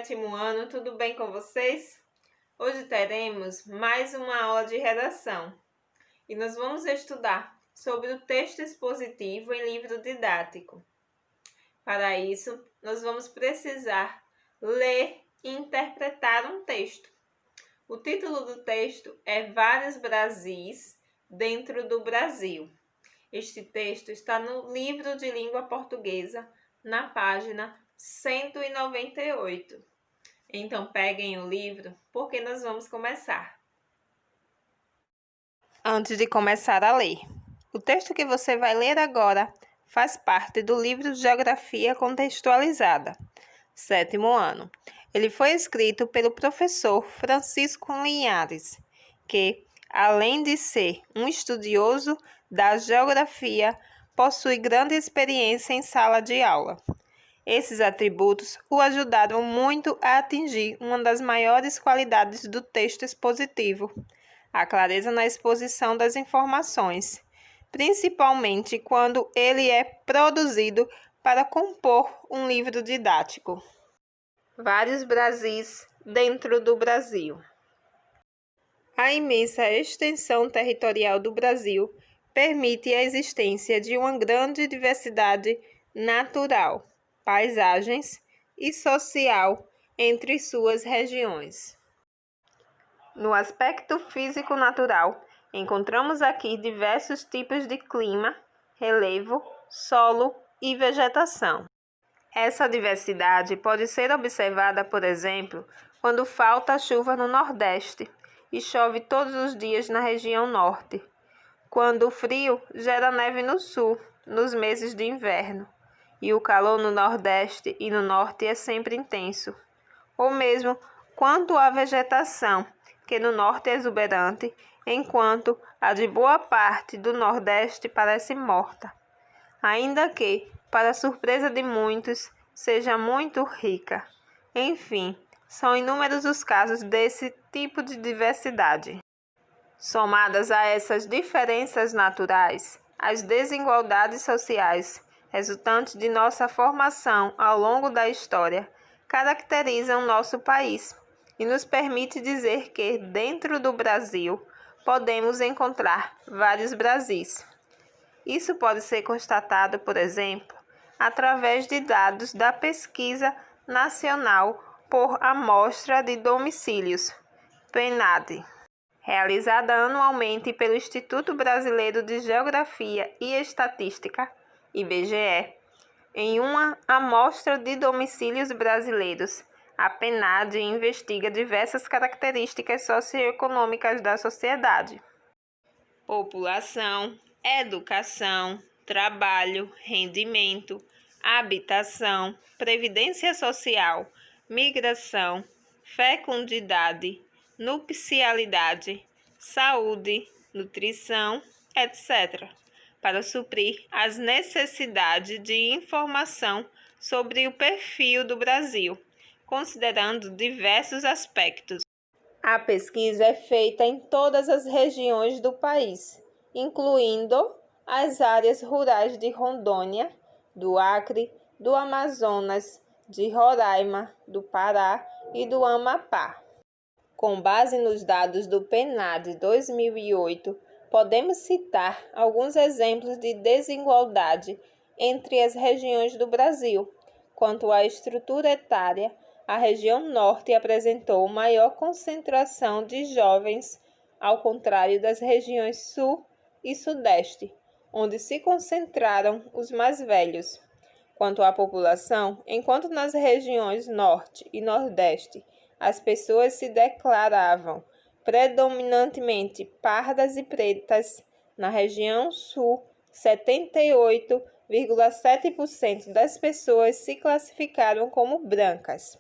sétimo ano, tudo bem com vocês? Hoje teremos mais uma aula de redação e nós vamos estudar sobre o texto expositivo em livro didático. Para isso, nós vamos precisar ler e interpretar um texto. O título do texto é Vários Brasis dentro do Brasil. Este texto está no livro de língua portuguesa, na página 198. Então, peguem o livro, porque nós vamos começar. Antes de começar a ler, o texto que você vai ler agora faz parte do livro Geografia Contextualizada, sétimo ano. Ele foi escrito pelo professor Francisco Linhares, que, além de ser um estudioso da geografia, possui grande experiência em sala de aula. Esses atributos o ajudaram muito a atingir uma das maiores qualidades do texto expositivo, a clareza na exposição das informações, principalmente quando ele é produzido para compor um livro didático. Vários Brasis dentro do Brasil. A imensa extensão territorial do Brasil permite a existência de uma grande diversidade natural, paisagens e social entre suas regiões. No aspecto físico-natural, encontramos aqui diversos tipos de clima, relevo, solo e vegetação. Essa diversidade pode ser observada, por exemplo, quando falta chuva no Nordeste e chove todos os dias na região Norte, quando o frio gera neve no Sul, nos meses de inverno, e o calor no Nordeste e no Norte é sempre intenso. Ou mesmo quanto à vegetação, que no Norte é exuberante, enquanto a de boa parte do Nordeste parece morta, ainda que, para surpresa de muitos, seja muito rica. Enfim, são inúmeros os casos desse tipo de diversidade. Somadas a essas diferenças naturais, as desigualdades sociais resultantes de nossa formação ao longo da história caracterizam nosso país e nos permite dizer que, dentro do Brasil, podemos encontrar vários Brasis. Isso pode ser constatado, por exemplo, através de dados da Pesquisa Nacional por Amostra de Domicílios, PNAD, realizada anualmente pelo Instituto Brasileiro de Geografia e Estatística, IBGE, em uma amostra de domicílios brasileiros. A PNAD investiga diversas características socioeconômicas da sociedade: população, educação, trabalho, rendimento, habitação, previdência social, migração, fecundidade, nupcialidade, saúde, nutrição, etc., para suprir as necessidades de informação sobre o perfil do Brasil, considerando diversos aspectos. A pesquisa é feita em todas as regiões do país, incluindo as áreas rurais de Rondônia, do Acre, do Amazonas, de Roraima, do Pará e do Amapá. Com base nos dados do PNAD 2008, podemos citar alguns exemplos de desigualdade entre as regiões do Brasil. Quanto à estrutura etária, a região Norte apresentou maior concentração de jovens, ao contrário das regiões Sul e Sudeste, onde se concentraram os mais velhos. Quanto à população, enquanto nas regiões Norte e Nordeste as pessoas se declaravam predominantemente pardas e pretas, na região Sul, 78,7% das pessoas se classificaram como brancas,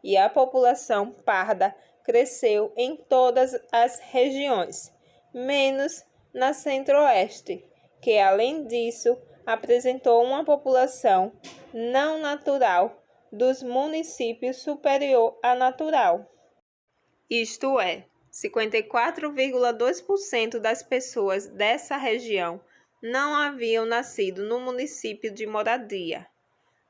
e a população parda cresceu em todas as regiões, menos na Centro-Oeste, que, além disso, apresentou uma população não natural dos municípios superior à natural. Isto é, 54,2% das pessoas dessa região não haviam nascido no município de moradia.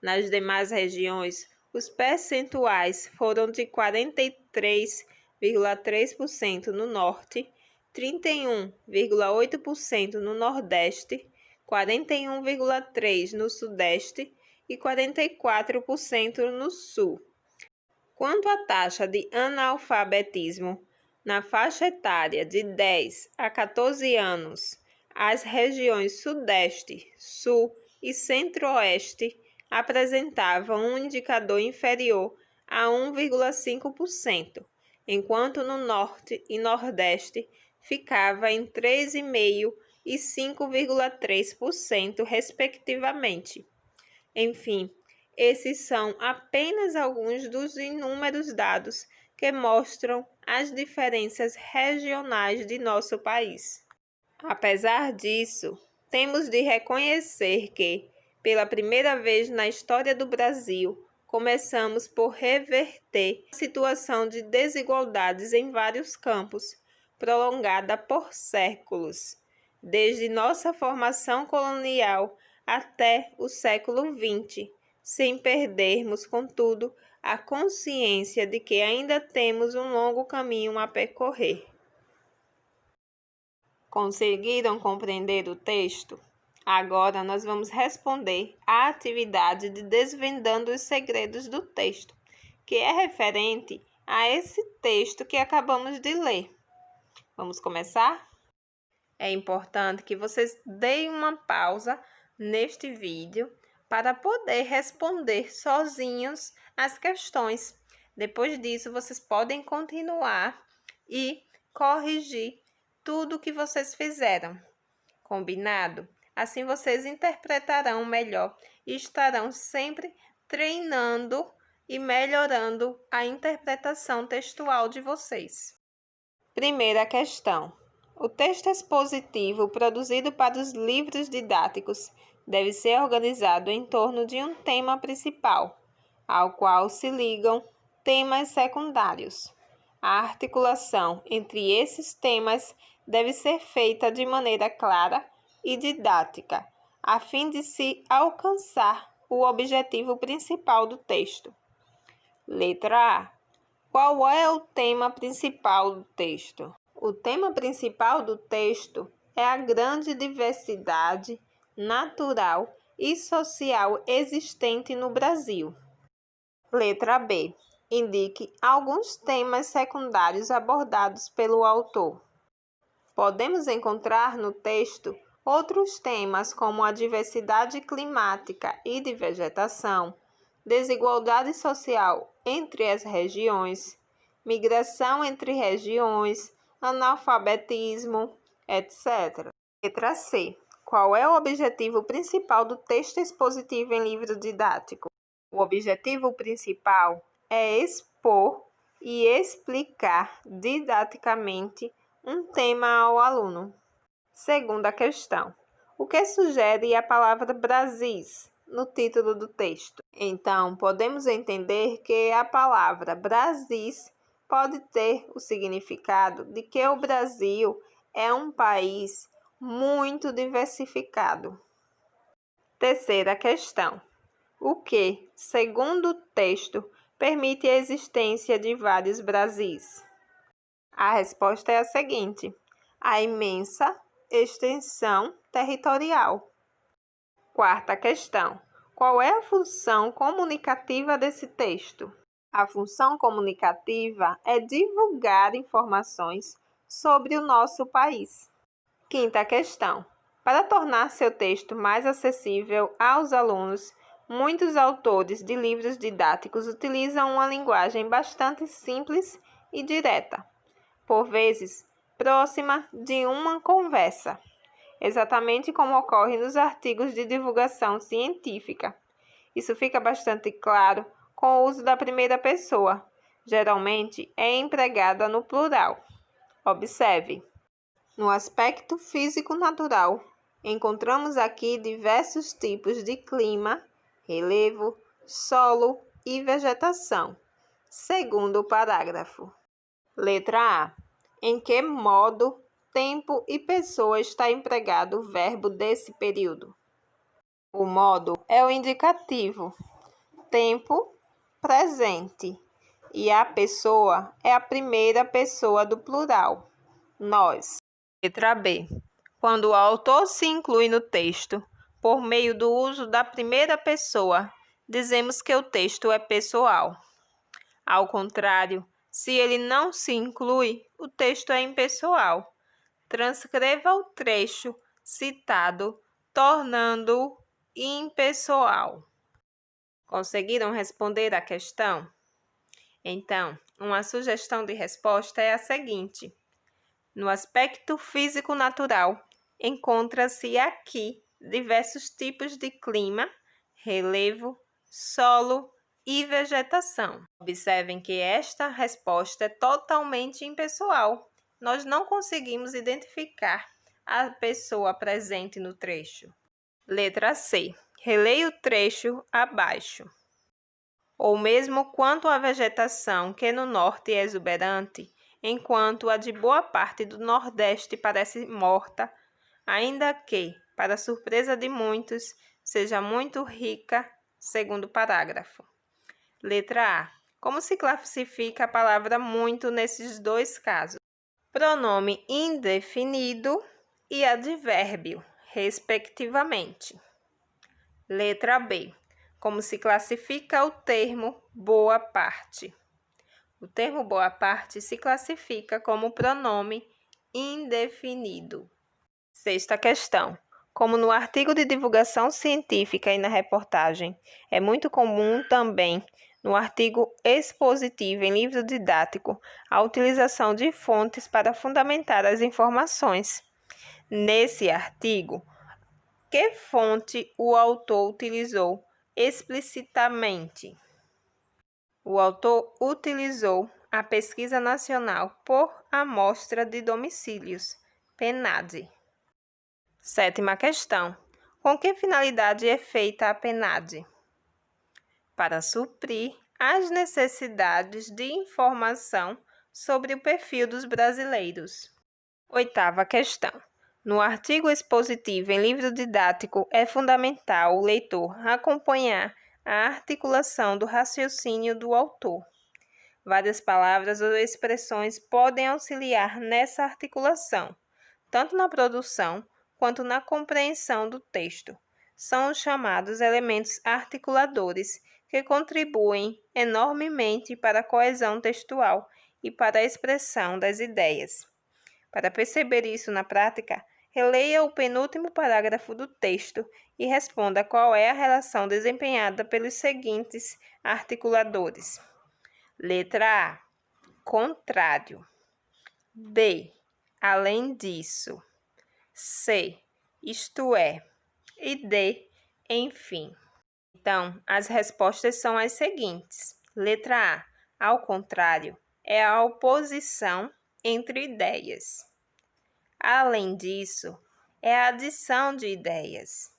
Nas demais regiões, Os percentuais foram de 43,3% no Norte, 31,8% no Nordeste, 41,3% no Sudeste e 44% no Sul. Quanto à taxa de analfabetismo na faixa etária de 10 a 14 anos, as regiões Sudeste, Sul e Centro-Oeste apresentavam um indicador inferior a 1,5%, enquanto no Norte e Nordeste ficava em 3,5% e 5,3%, respectivamente. Enfim, esses são apenas alguns dos inúmeros dados que mostram as diferenças regionais de nosso país. Apesar disso, temos de reconhecer que, pela primeira vez na história do Brasil, começamos por reverter a situação de desigualdades em vários campos, prolongada por séculos, desde nossa formação colonial até o século XX, sem perdermos, contudo, a consciência de que ainda temos um longo caminho a percorrer. Conseguiram compreender o texto? Agora nós vamos responder à atividade de desvendando os segredos do texto, que é referente a esse texto que acabamos de ler. Vamos começar? É importante que vocês deem uma pausa neste vídeo para poder responder sozinhos as questões. Depois disso, vocês podem continuar e corrigir tudo o que vocês fizeram. Combinado? Assim vocês interpretarão melhor e estarão sempre treinando e melhorando a interpretação textual de vocês. Primeira questão. O texto expositivo produzido para os livros didáticos deve ser organizado em torno de um tema principal, ao qual se ligam temas secundários. A articulação entre esses temas deve ser feita de maneira clara e didática, a fim de se alcançar o objetivo principal do texto. Letra A. Qual é o tema principal do texto? O tema principal do texto é a grande diversidade natural e social existente no Brasil. Letra B. Indique alguns temas secundários abordados pelo autor. Podemos encontrar no texto outros temas como a diversidade climática e de vegetação, desigualdade social entre as regiões, migração entre regiões, analfabetismo, etc. Letra C. Qual é o objetivo principal do texto expositivo em livro didático? O objetivo principal é expor e explicar didaticamente um tema ao aluno. Segunda questão. O que sugere a palavra Brasis no título do texto? Então, podemos entender que a palavra Brasis pode ter o significado de que o Brasil é um país muito diversificado. Terceira questão. O que, segundo o texto, permite a existência de vários Brasis? A resposta é a seguinte: a imensa extensão territorial. Quarta questão. Qual é a função comunicativa desse texto? A função comunicativa é divulgar informações sobre o nosso país. Quinta questão. Para tornar seu texto mais acessível aos alunos, muitos autores de livros didáticos utilizam uma linguagem bastante simples e direta, por vezes próxima de uma conversa, exatamente como ocorre nos artigos de divulgação científica. Isso fica bastante claro com o uso da primeira pessoa, geralmente é empregada no plural. Observe. No aspecto físico-natural, encontramos aqui diversos tipos de clima, relevo, solo e vegetação, segundo o parágrafo. Letra A. Em que modo, tempo e pessoa está empregado o verbo desse período? O modo é o indicativo. Tempo presente e a pessoa é a primeira pessoa do plural, nós. Letra B. Quando o autor se inclui no texto por meio do uso da primeira pessoa, dizemos que o texto é pessoal. Ao contrário, se ele não se inclui, o texto é impessoal. Transcreva o trecho citado, tornando-o impessoal. Conseguiram responder a questão? Então, uma sugestão de resposta é a seguinte: no aspecto físico-natural, encontra-se aqui diversos tipos de clima, relevo, solo e vegetação. Observem que esta resposta é totalmente impessoal. Nós não conseguimos identificar a pessoa presente no trecho. Letra C. Releia o trecho abaixo. Ou mesmo quanto à vegetação, que no norte é exuberante, enquanto a de boa parte do Nordeste parece morta, ainda que, para surpresa de muitos, seja muito rica, segundo parágrafo. Letra A. Como se classifica a palavra muito nesses dois casos? Pronome indefinido e advérbio, respectivamente. Letra B. Como se classifica o termo boa parte? O termo boa parte se classifica como pronome indefinido. Sexta questão. Como no artigo de divulgação científica e na reportagem, é muito comum também no artigo expositivo em livro didático a utilização de fontes para fundamentar as informações. Nesse artigo, que fonte o autor utilizou explicitamente? O autor utilizou a Pesquisa Nacional por Amostra de Domicílios, PNAD. Sétima questão. Com que finalidade é feita a PNAD? Para suprir as necessidades de informação sobre o perfil dos brasileiros. Oitava questão. No artigo expositivo em livro didático, é fundamental o leitor acompanhar a articulação do raciocínio do autor. Várias palavras ou expressões podem auxiliar nessa articulação, tanto na produção quanto na compreensão do texto. São os chamados elementos articuladores, que contribuem enormemente para a coesão textual e para a expressão das ideias. Para perceber isso na prática, releia o penúltimo parágrafo do texto e responda qual é a relação desempenhada pelos seguintes articuladores. Letra A. Contrário. B. Além disso. C. Isto é. E D. Enfim. Então, as respostas são as seguintes. Letra A. Ao contrário, é a oposição entre ideias. Além disso, é a adição de ideias.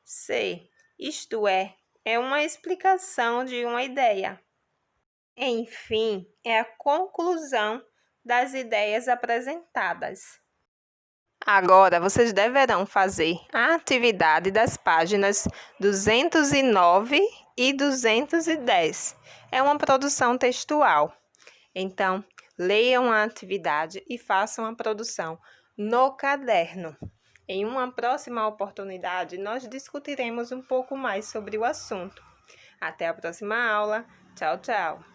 C. Isto é uma explicação de uma ideia. Enfim, é a conclusão das ideias apresentadas. Agora, vocês deverão fazer a atividade das páginas 209 e 210. É uma produção textual. Então, leiam a atividade e façam a produção no caderno. Em uma próxima oportunidade, nós discutiremos um pouco mais sobre o assunto. Até a próxima aula. Tchau, tchau.